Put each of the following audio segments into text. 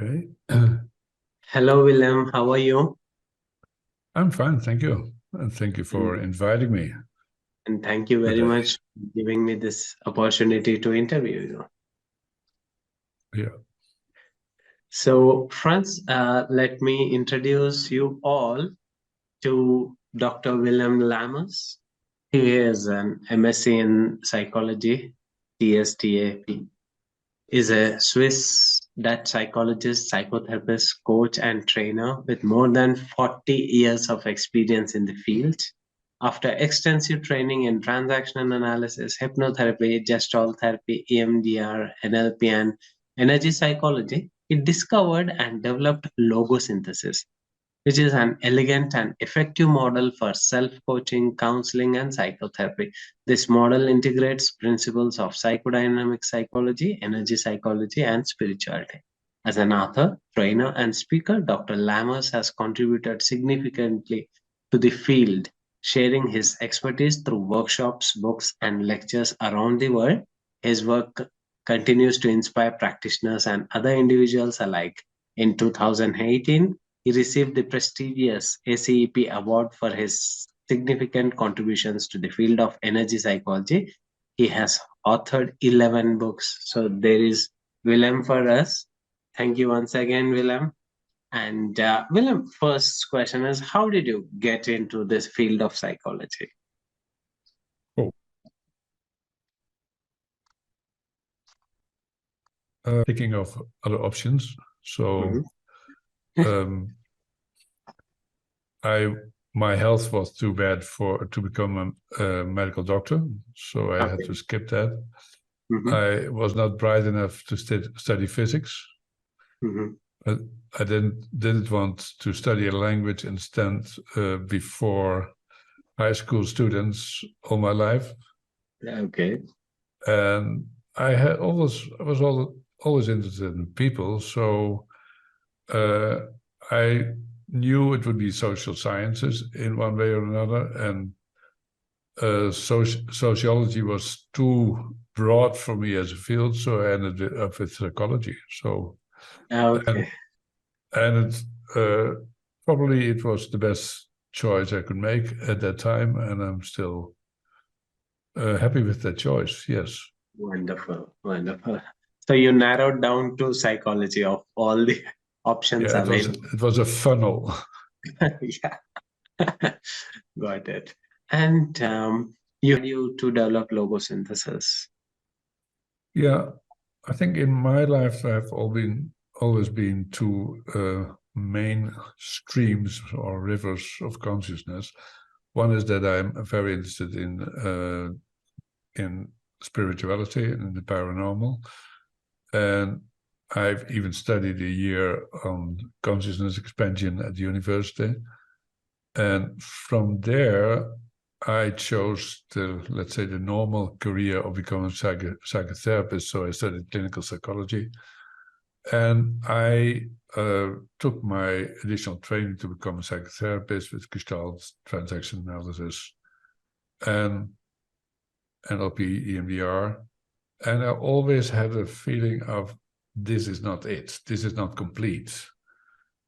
Okay. Hello, Willem. How are you? I'm fine, thank you. And thank you for And, inviting me and thank you very today. much for giving me this opportunity to interview you. Yeah. So, friends, let me introduce you all to Dr. Willem Lammers. He is an MSc in psychology, TSTA, is a Swiss Dutch psychologist, psychotherapist, coach, and trainer with more than 40 years of experience in the field. After extensive training in transactional analysis, hypnotherapy, Gestalt therapy, EMDR, NLP, and energy psychology, he discovered and developed Logosynthesis, which is an elegant and effective model for self coaching, counseling, and psychotherapy. This model integrates principles of psychodynamic psychology, energy psychology, and spirituality. As an author, trainer, and speaker, Dr. Lammers has contributed significantly to the field, sharing his expertise through workshops, books, and lectures around the world. His work continues to inspire practitioners and other individuals alike. In 2018, he received the prestigious ACEP Award for his significant contributions to the field of energy psychology. He has authored 11 books. So there is Willem for us. Thank you once again, Willem. And Willem, first question is, how did you get into this field of psychology? Oh. Thinking of other options. So um, my health was too bad to become a medical doctor, so I had Okay. to skip that. Mhm, I was not bright enough to study physics. mhm. I didn't want to study a language and stand before high school students all my life. Okay. And I was always interested in people, so uh, I knew it would be social sciences in one way or another, and sociology was too broad for me as a field, so I ended up with psychology. So and Okay. and it probably it was the best choice I could make at that time, and I'm still happy with that choice. Yes. Wonderful. Wonderful. So you narrowed down to psychology of all the options Yeah, available. it was a funnel. Yeah. Got it. And you to develop logosynthesis. Yeah, I think in my life I've always been two main streams or rivers of consciousness. One is that I'm very interested in spirituality and the paranormal, and I've even studied a year on consciousness expansion at the university. And from there, I chose let's say, the normal career of becoming a psychotherapist. So I studied clinical psychology, and I took my additional training to become a psychotherapist with Gestalt, transaction analysis, and NLP, EMDR. And I always had a feeling of this is not it. This is not complete.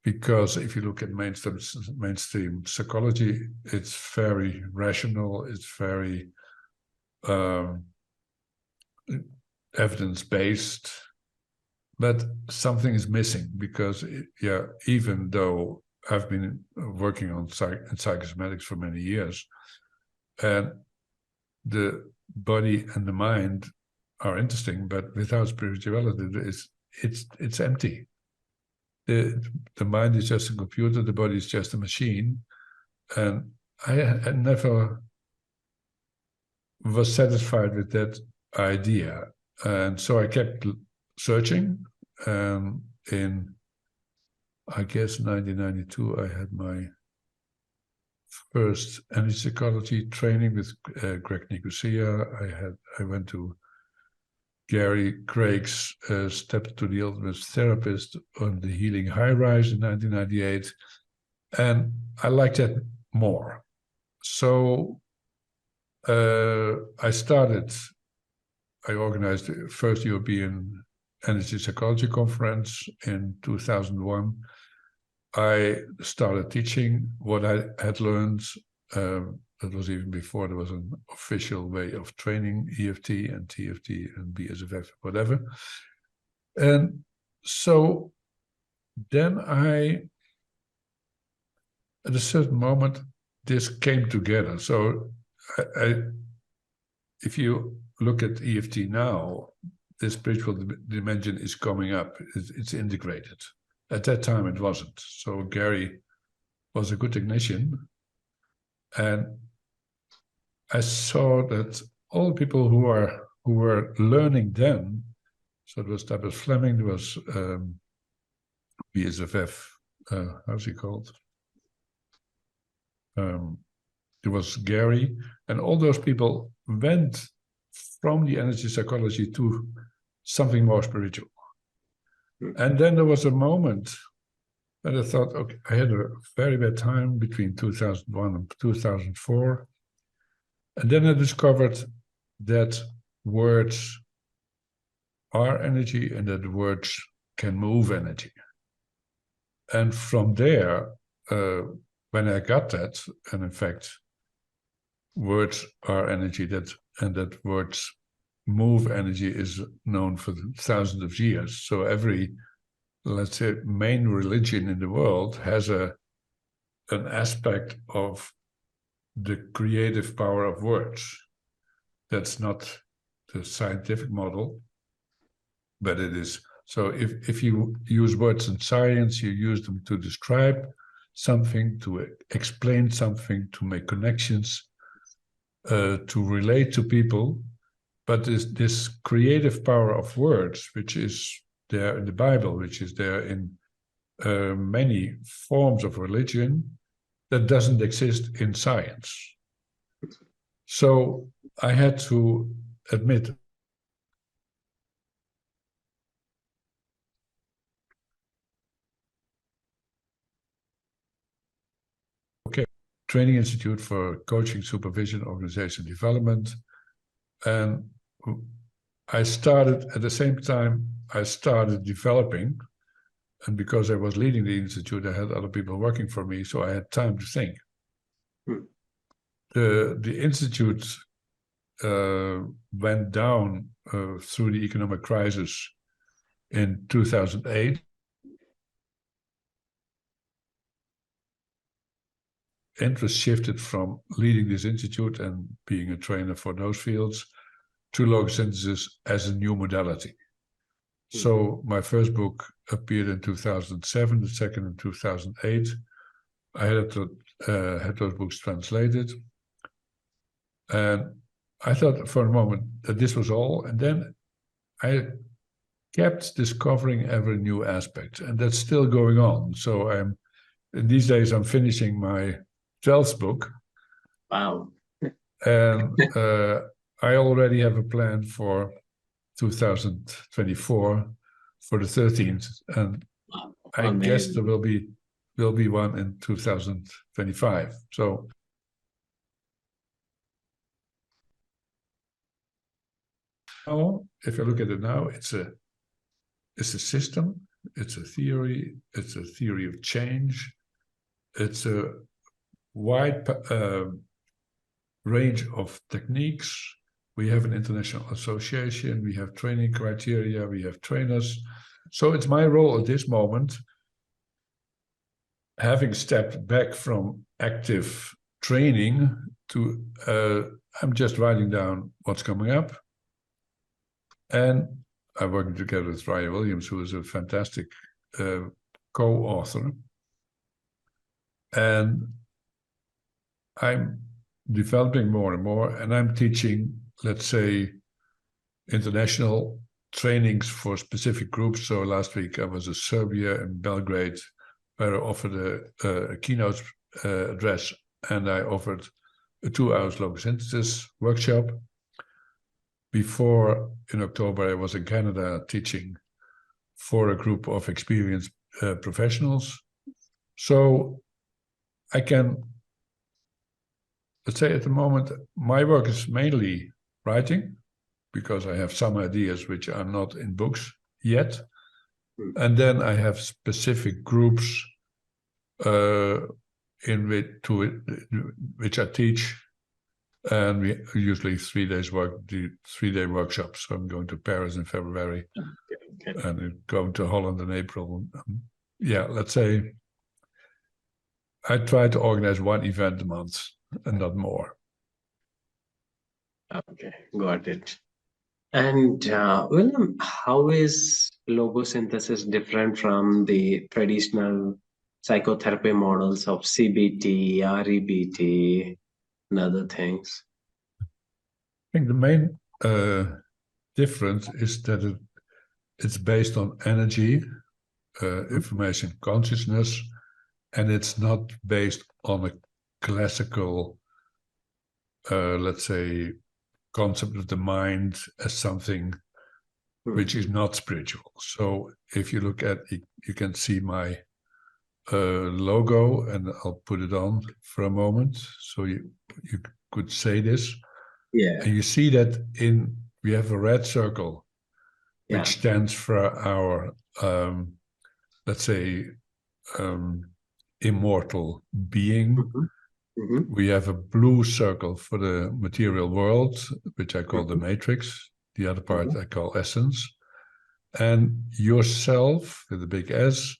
Because if you look at mainstream psychology, it's very rational, it's very evidence-based, but something is missing because, yeah, even though I've been working on psychosomatics for many years, and the body and the mind are interesting, but without spirituality, it's empty. The mind is just a computer, the body is just a machine, and I never was satisfied with that idea, and so I kept searching. In, I guess, 1992, I had my first energy psychology training with Greg Nicosia. I went to Gary Craig's Step to the Ultimate Therapist on the Healing High Rise in 1998, and I liked that more. So I organized the first European energy psychology conference in 2001, I started teaching what I had learned. That was even before there was an official way of training EFT and TFT and BSFF, whatever. And so then at a certain moment, this came together. So if you look at EFT now, the spiritual dimension is coming up. It's integrated. At that time, it wasn't. So Gary was a good technician. And I saw that all people who were learning then, so there was Tabitha Fleming, there was BSFF, how's he called? There was Gary, and all those people went from the energy psychology to something more spiritual. And then there was a moment when I thought, okay, I had a very bad time between 2001 and 2004. And then I discovered that words are energy and that words can move energy. And from there, when I got that, and in fact, words are energy, and that words move energy is known for thousands of years. So every, let's say, main religion in the world has an aspect of the creative power of words. That's not the scientific model, but it is. So if you use words in science, you use them to describe something, to explain something, to make connections, to relate to people. But this creative power of words, which is there in the Bible, which is there in many forms of religion, that doesn't exist in science. So I had to admit, okay, Training Institute for Coaching, Supervision, Organization Development. And I started, at the same time, I started developing. And because I was leading the institute, I had other people working for me, so I had time to think. The institute went down through the economic crisis in 2008. Interest shifted from leading this institute and being a trainer for those fields to logosynthesis as a new modality. So my first book appeared in 2007, the second in 2008. I had those books translated. And I thought for a moment that this was all. And then I kept discovering every new aspect. And that's still going on. So these days I'm finishing my 12th book. Wow. And I already have a plan for 2024 for the 13th, and I guess there will be one in 2025. So now, if you look at it now, it's a system, it's a theory of change, it's a wide range of techniques. We have an international association, we have training criteria, we have trainers. So it's my role at this moment, having stepped back from active training to, I'm just writing down what's coming up. And I'm working together with Ryan Williams, who is a fantastic co-author. And I'm developing more and more, and I'm teaching, let's say, international trainings for specific groups. So last week I was in Serbia and Belgrade, where I offered a keynote address, and I offered a 2-hour logosynthesis workshop. Before, in October, I was in Canada teaching for a group of experienced professionals. So I can, let's say at the moment, my work is mainly writing, because I have some ideas which are not in books yet. And then I have specific groups in which I teach, and we usually 3 days do 3-day workshops. So I'm going to Paris in February, and going to Holland in April. Yeah, let's say I try to organize 1 event a month and not more. Okay, got it. And Willem, how is logosynthesis different from the traditional psychotherapy models of CBT, REBT, and other things? I think the main difference is that it's based on energy, information, consciousness, and it's not based on a classical, let's say, concept of the mind as something which is not spiritual. So if you look at it, you can see my logo, and I'll put it on for a moment so you could say this. Yeah. And you see that we have a red circle, which stands for our, let's say, immortal being. We have a blue circle for the material world, which I call the matrix. The other part I call essence. And yourself, with a big S,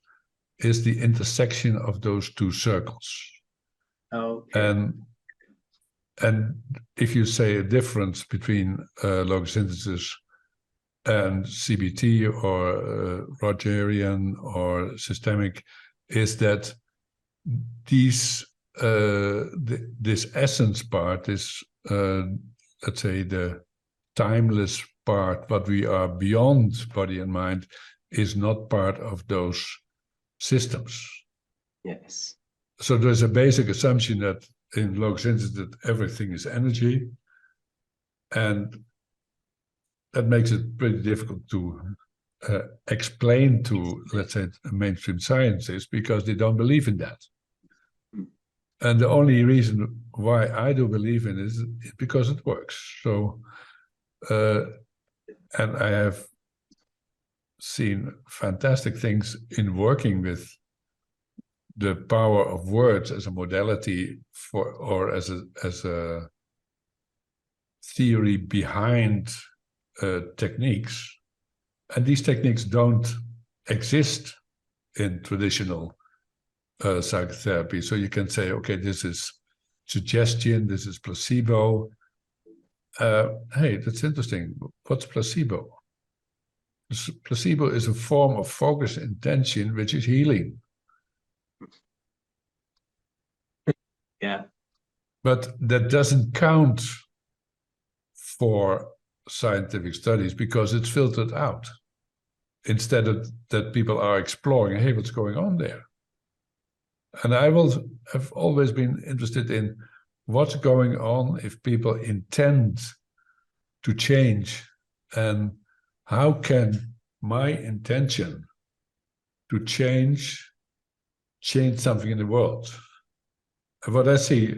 is the intersection of those 2 circles. Okay. And if you say a difference between logosynthesis and CBT or Rogerian or systemic, is that this essence part is, let's say, the timeless part, but we are beyond body and mind, is not part of those systems. Yes. So there's a basic assumption that in logosynthesis that everything is energy, and that makes it pretty difficult to explain to, let's say, mainstream scientists, because they don't believe in that. And the only reason why I do believe in it is because it works. So, and I have seen fantastic things in working with the power of words as a modality or as a theory behind techniques. And these techniques don't exist in traditional psychotherapy. So you can say, okay, this is suggestion, this is placebo. Hey, that's interesting. What's placebo? Placebo is a form of focused intention, which is healing. Yeah. But that doesn't count for scientific studies because it's filtered out. Instead of that, people are exploring, hey, what's going on there? And have always been interested in what's going on if people intend to change, and how can my intention to change something in the world. And what I see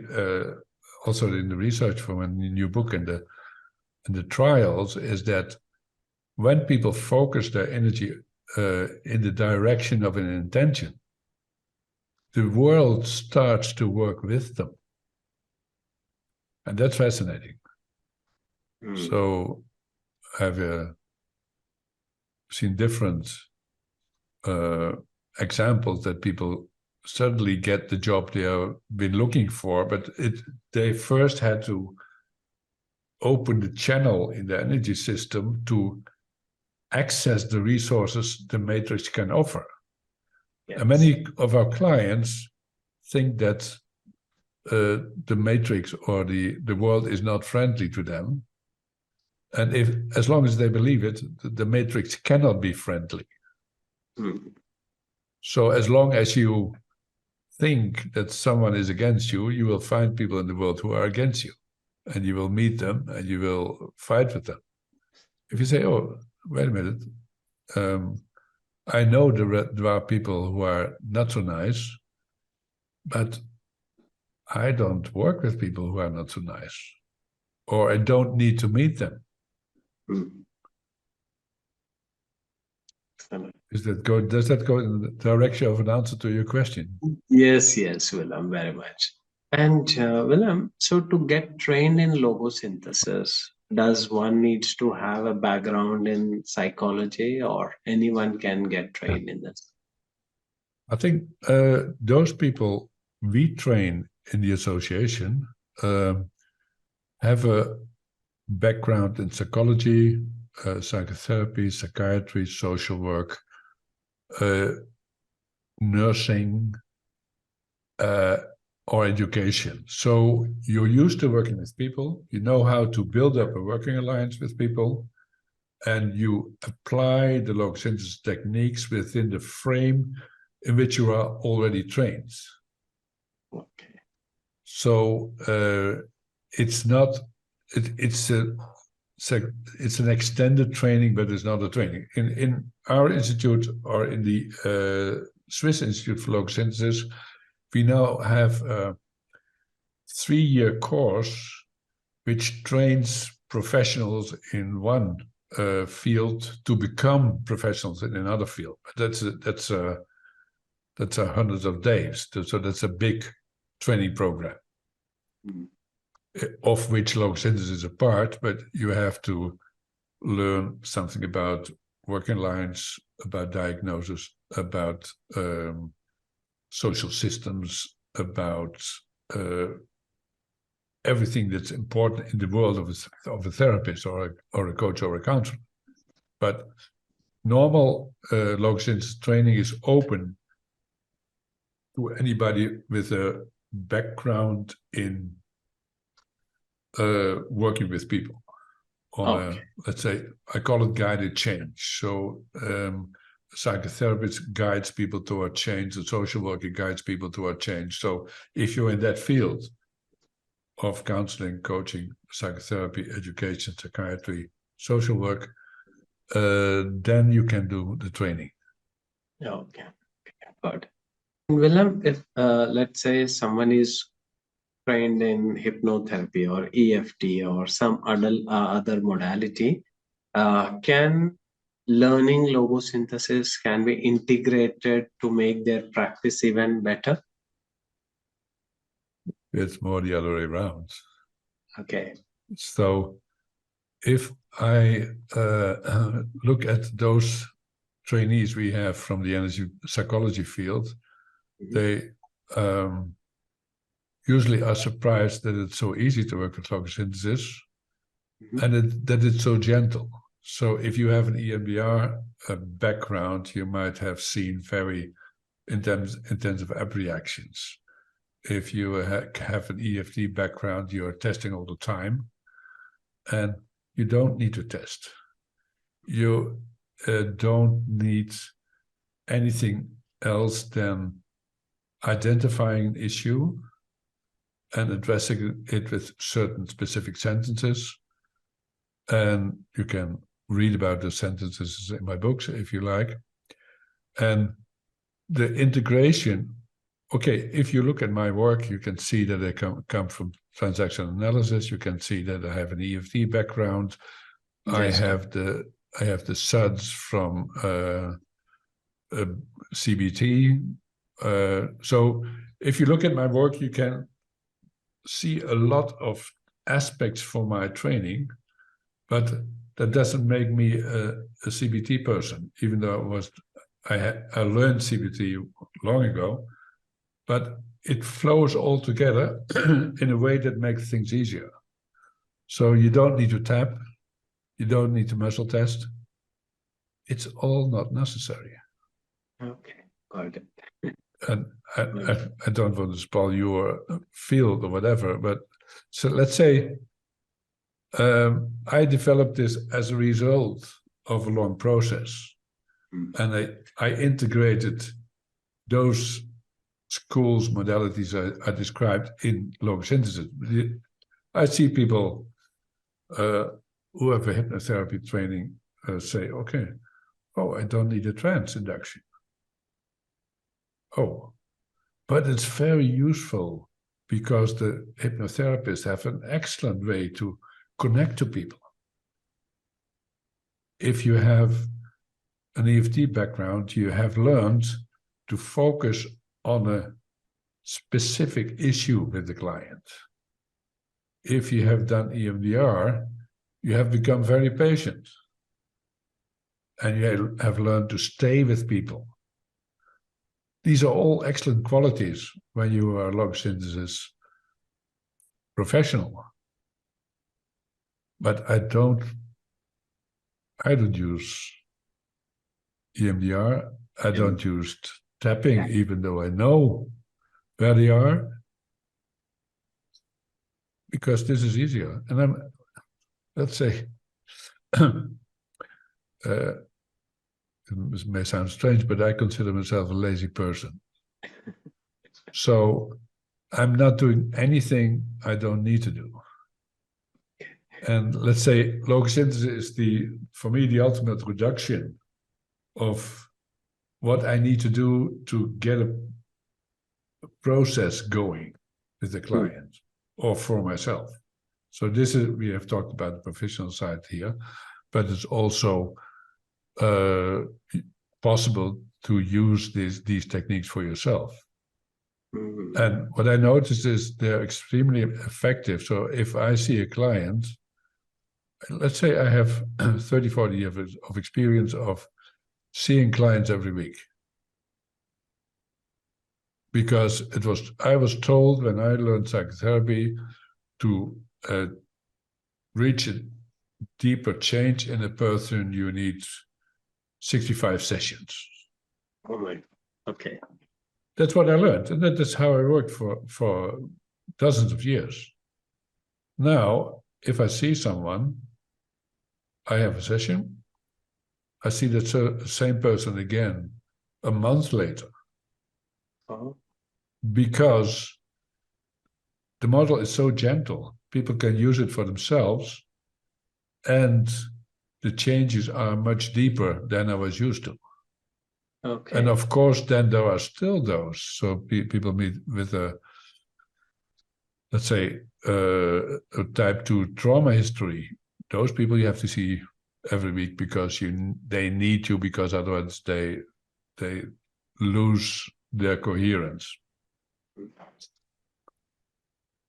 also in the research from a new book and the trials is that when people focus their energy in the direction of an intention, the world starts to work with them. And that's fascinating. So I've seen different examples that people suddenly get the job they have been looking for, but they first had to open the channel in the energy system to access the resources the matrix can offer. Yes. And many of our clients think that the matrix or the world is not friendly to them. And as long as they believe it, the matrix cannot be friendly. So as long as you think that someone is against you, you will find people in the world who are against you. And you will meet them and you will fight with them. If you say, oh, wait a minute, I know there are people who are not so nice, but I don't work with people who are not so nice, or I don't need to meet them. Does that go in the direction of an answer to your question? Yes, Willem, very much. And Willem, so to get trained in logosynthesis, does one needs to have a background in psychology, or anyone can get trained in this? I think those people we train in the association have a background in psychology, psychotherapy, psychiatry, social work, nursing, or education. So you're used to working with people, you know how to build up a working alliance with people, and you apply the logosynthesis techniques within the frame in which you are already trained. Okay. So it's not, it's an extended training, but it's not a training. In our institute, or in the Swiss Institute for Logosynthesis, we now have a 3-year course which trains professionals in one field to become professionals in another field. But that's hundreds of days. So that's a big training program, of which logosynthesis is a part. But you have to learn something about working lines, about diagnosis, about social systems, about everything that's important in the world of a therapist or a coach or a counselor. But normal logosynthesis training is open to anybody with a background in working with people on let's say, I call it guided change. So a psychotherapist guides people toward change, a social worker guides people toward change. So if you're in that field of counseling, coaching, psychotherapy, education, psychiatry, social work, then you can do the training. Okay, good. Willem, if let's say someone is trained in hypnotherapy or EFT or some other modality, can learning logosynthesis can be integrated to make their practice even better? It's more the other way around. Okay. So if I look at those trainees we have from the energy psychology field, they usually are surprised that it's so easy to work with logosynthesis, and that it's so gentle. So if you have an EMDR background, you might have seen very intensive app reactions. If you have an EFT background, you're testing all the time, and you don't need to test. You don't need anything else than identifying an issue and addressing it with certain specific sentences. And you can read about the sentences in my books if you like. And the integration, okay, if you look at my work, you can see that I come from transaction analysis. You can see that I have an EFT background. Yes. I have the SUDS from CBT. So if you look at my work, you can see a lot of aspects for my training, but that doesn't make me a CBT person, even though I learned CBT long ago, but it flows all together in a way that makes things easier. So you don't need to tap, you don't need to muscle test. It's all not necessary. Okay, got it. And I don't want to spoil your field or whatever, but so let's say I developed this as a result of a long process. And I integrated those schools, modalities I described in logosynthesis. I see people who have a hypnotherapy training say, okay, oh, I don't need a trance induction. Oh, but it's very useful because the hypnotherapists have an excellent way to connect to people. If you have an EFT background, you have learned to focus on a specific issue with the client. If you have done EMDR, you have become very patient. And you have learned to stay with people. These are all excellent qualities when you are a logosynthesis professional. But I don't use EMDR. I don't use tapping, even though I know where they are, because this is easier. And let's say, it may sound strange, but I consider myself a lazy person. So I'm not doing anything I don't need to do. And let's say logosynthesis is for me, the ultimate reduction of what I need to do to get a process going with the client or for myself. So we have talked about the professional side here, but it's also possible to use these techniques for yourself. Mm-hmm. And what I noticed is they're extremely effective. So if I see a client, let's say I have 30, 40 years of experience of seeing clients every week. Because I was told when I learned psychotherapy to reach a deeper change in a person, you need 65 sessions. Oh my, okay. That's what I learned, and that's how I worked for dozens of years. Now, if I see someone, I have a session, I see that same person again a month later. Uh-huh. Because the model is so gentle, people can use it for themselves, and the changes are much deeper than I was used to. Okay. And of course, then there are still those. So people meet with let's say, a type 2 trauma history. Those people you have to see every week because they need to, because otherwise they lose their coherence.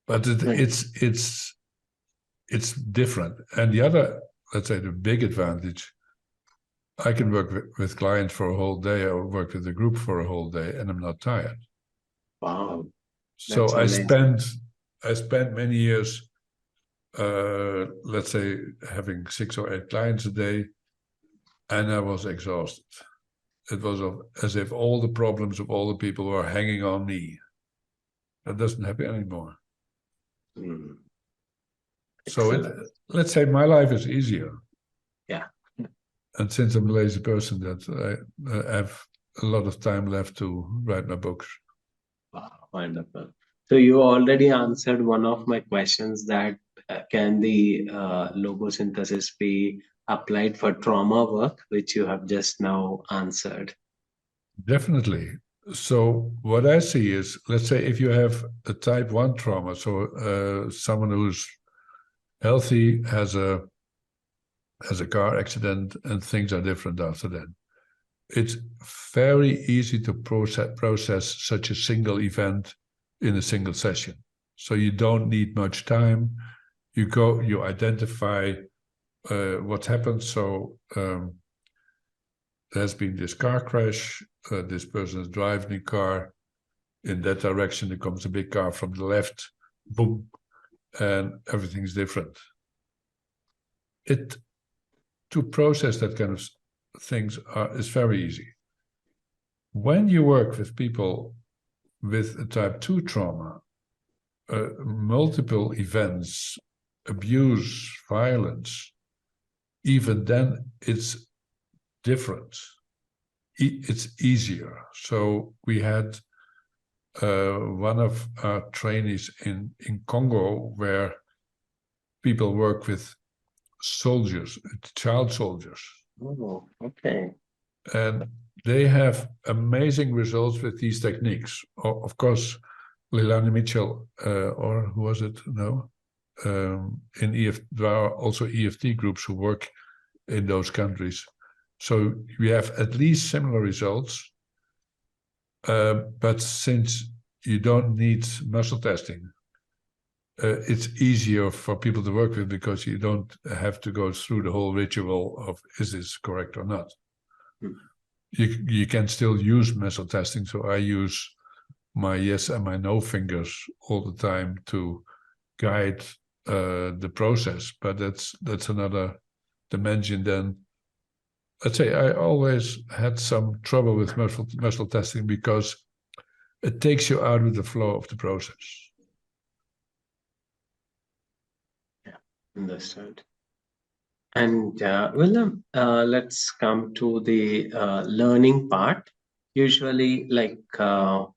But it's different. And the other, let's say, the big advantage, I can work with clients for a whole day or work with a group for a whole day, and I'm not tired. Wow. So I spent many years, let's say, having 6 or 8 clients a day, and I was exhausted. It was as if all the problems of all the people were hanging on me. That doesn't happen anymore. Mm. So let's say my life is easier. Yeah. And since I'm a lazy person, that I have a lot of time left to write my books. Wow, wonderful. So you already answered one of my questions, that can the logosynthesis be applied for trauma work, which you have just now answered. Definitely. So what I see is, let's say if you have a type 1 trauma, so someone who's healthy has a car accident and things are different after that. It's very easy to process such a single event in a single session. So you don't need much time. You identify what happened. So there's been this car crash. This person is driving a car. In that direction, there comes a big car from the left. Boom. And everything's different. To process that kind of things is very easy. When you work with people with a type 2 trauma, multiple events, abuse, violence, even then it's different. It's easier. So we had one of our trainees in Congo, where people work with soldiers, child soldiers. Oh, okay. And they have amazing results with these techniques. Of course, Leilani Mitchell, or who was it? No. In EFT, there are also EFT groups who work in those countries. So we have at least similar results, but since you don't need muscle testing, it's easier for people to work with because you don't have to go through the whole ritual of is this correct or not. You can still use muscle testing, so I use my yes and my no fingers all the time to guide the process, but that's another dimension. Then let's say I always had some trouble with muscle testing because it takes you out of the flow of the process. Yeah, understood. And Willem, let's come to the learning part. Usually,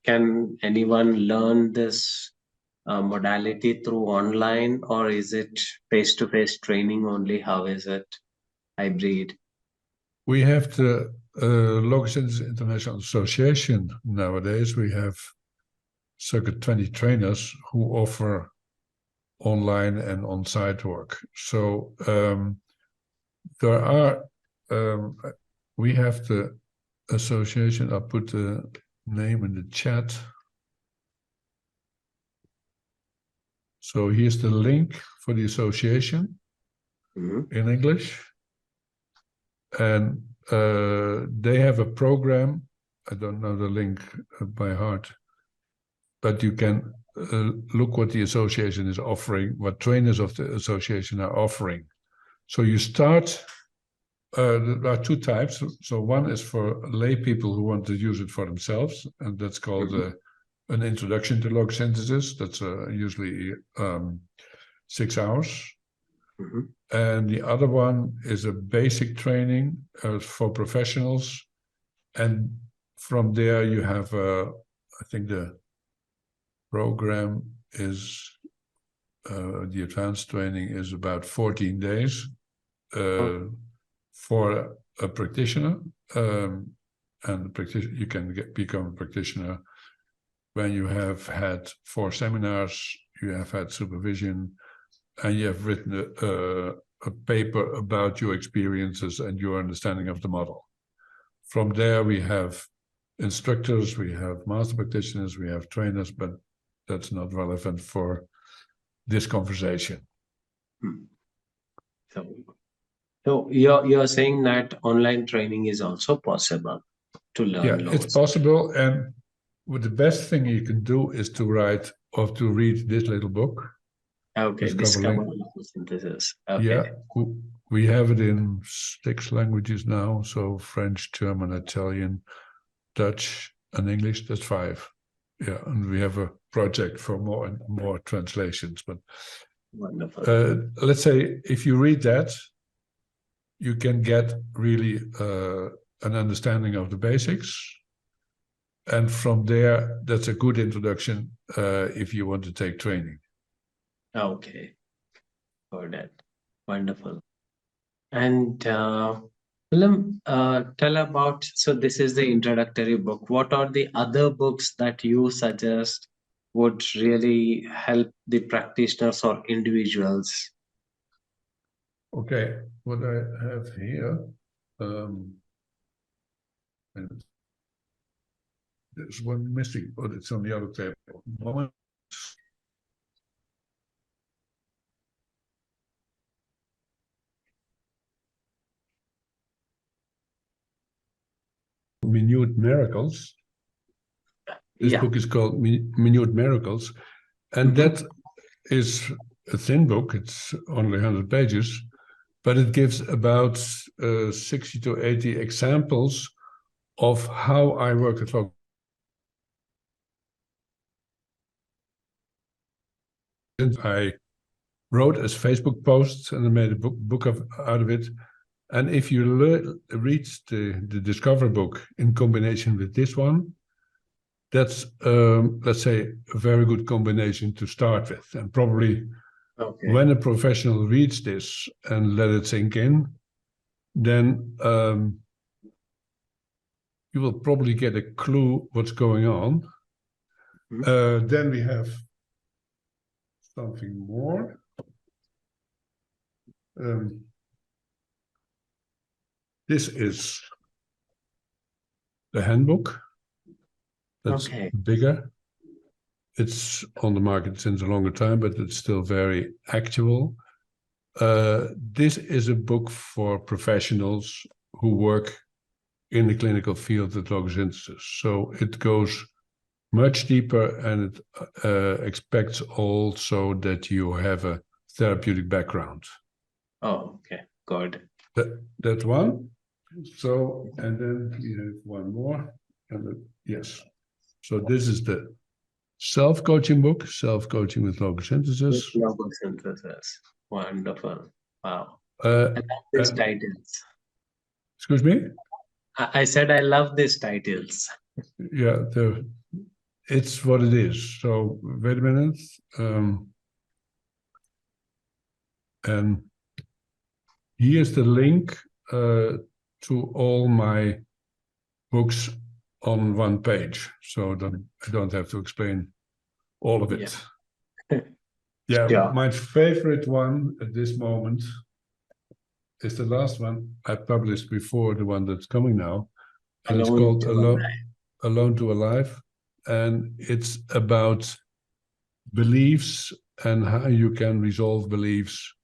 can anyone learn this modality through online, or is it face-to-face training only? How is it hybrid? We have the Logosynthesis International Association nowadays. We have circa 20 trainers who offer online and on-site work. So there are, we have the association. I'll put the name in the chat. So here's the link for the association in English. And they have a program. I don't know the link by heart, but you can look what the association is offering, what trainers of the association are offering. So you start, there are two types. So one is for lay people who want to use it for themselves, and that's called an introduction to logosynthesis. That's usually 6 hours. And the other one is a basic training for professionals. And from there you have, I think the program is, the advanced training is about 14 days for a practitioner. And you can become a practitioner when you have had 4 seminars, you have had supervision, and you have written a paper about your experiences and your understanding of the model. From there, we have instructors, we have master practitioners, we have trainers, but that's not relevant for this conversation. So you're saying that online training is also possible to learn. Yeah, it's possible, and the best thing you can do is to write or to read this little book. Okay, Discover Logosynthesis. Okay. Yeah, we have it in 6 languages now, so French, German, Italian, Dutch, and English. That's 5. Yeah, and we have a project for more and more translations. But wonderful. Let's say if you read that, you can get really an understanding of the basics. And from there, that's a good introduction if you want to take training. Okay, got it. Wonderful. And Willem, tell about, so this is the introductory book. What are the other books that you suggest would really help the practitioners or individuals? Okay, what I have here, there's one missing, but it's on the other table. Minute Miracles. This book is called Minute Miracles, and that is a thin book. It's only 100 pages, but it gives about 60 to 80 examples of how I work at Logosynthesis. I wrote as Facebook posts and I made a book out of it. And if you read the Discover book in combination with this one, that's, let's say, a very good combination to start with. And probably when a professional reads this and let it sink in, then you will probably get a clue what's going on. Then we have something more. This is the handbook. That's Okay. bigger. It's on the market since a longer time, but it's still very actual. This is a book for professionals who work in the clinical field at logosynthesis. So it goes much deeper, and it expects also that you have a therapeutic background. Oh, okay. Good. That's one. So, and then we have one more. Yes. So this is the self-coaching book, Self-Coaching with Logosynthesis. Logosynthesis. Wonderful. Wow. I Uh, love these titles. excuse me? I said I love these titles. Yeah, it's what it is. So wait a minute. And here's the link to all my books on one page, so I don't have to explain all of it. Yeah, Sure. my favorite one at this moment is the last one I published before the one that's coming now, and it's called Alone to Alive, and it's about beliefs and how you can resolve beliefs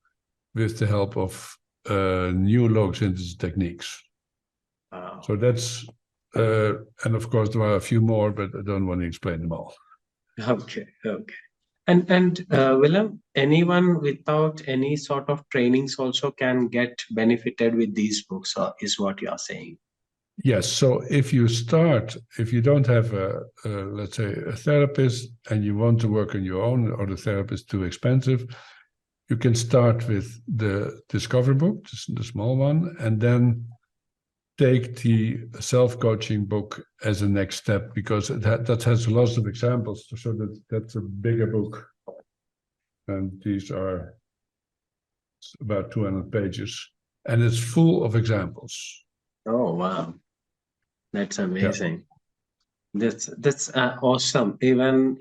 with the help of new logosynthesis techniques. Wow. So that's, and of course there are a few more, but I don't want to explain them all. Okay. And Willem, anyone without any sort of trainings also can get benefited with these books, or is what you are saying? Yes. So if you don't have let's say a therapist, and you want to work on your own, or the therapist too expensive, you can start with the Discover book, the small one, and then take the self-coaching book as a next step, because that has lots of examples. So that's a bigger book, and these are about 200 pages, and it's full of examples. Oh, wow. That's amazing. Yeah. That's awesome. Even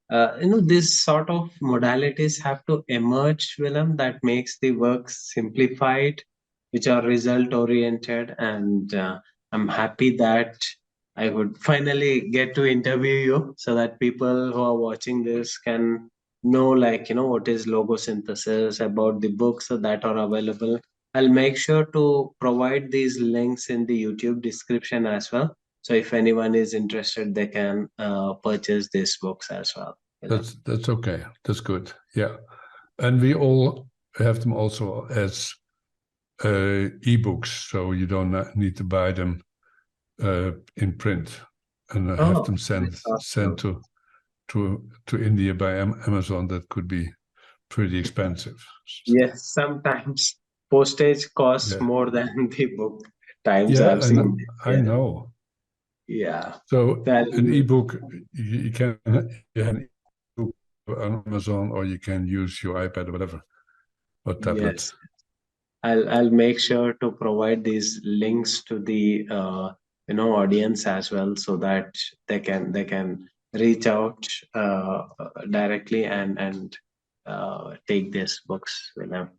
this sort of modalities have to emerge, Willem, that makes the work simplified, which are result oriented, and I'm happy that I would finally get to interview you, so that people who are watching this can know, what is logosynthesis, about the books that are available. I'll make sure to provide these links in the YouTube description as well. So if anyone is interested, they can purchase these books as well. That's okay. That's good. Yeah, and we all have them also as ebooks, so you don't need to buy them in print, and have them sent to India by Amazon. That could be pretty expensive. Yes, sometimes postage costs more than the book. Times I've seen. I know. Yeah. So an ebook, you can ebook on Amazon, or you can use your iPad or whatever, or tablet. Yes. I'll make sure to provide these links to the audience as well, so that they can reach out directly and take these books with them.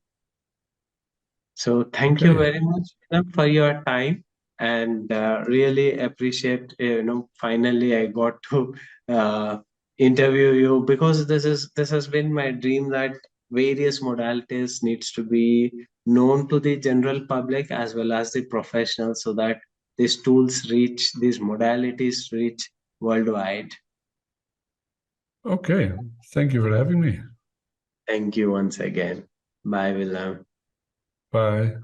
So thank you very much, Willem, for your time, and really appreciate, finally I got to interview you, because this has been my dream, that various modalities needs to be known to the general public as well as the professionals, so that these modalities reach worldwide. Okay, thank you for having me. Thank you once again. Bye, Willem. Bye.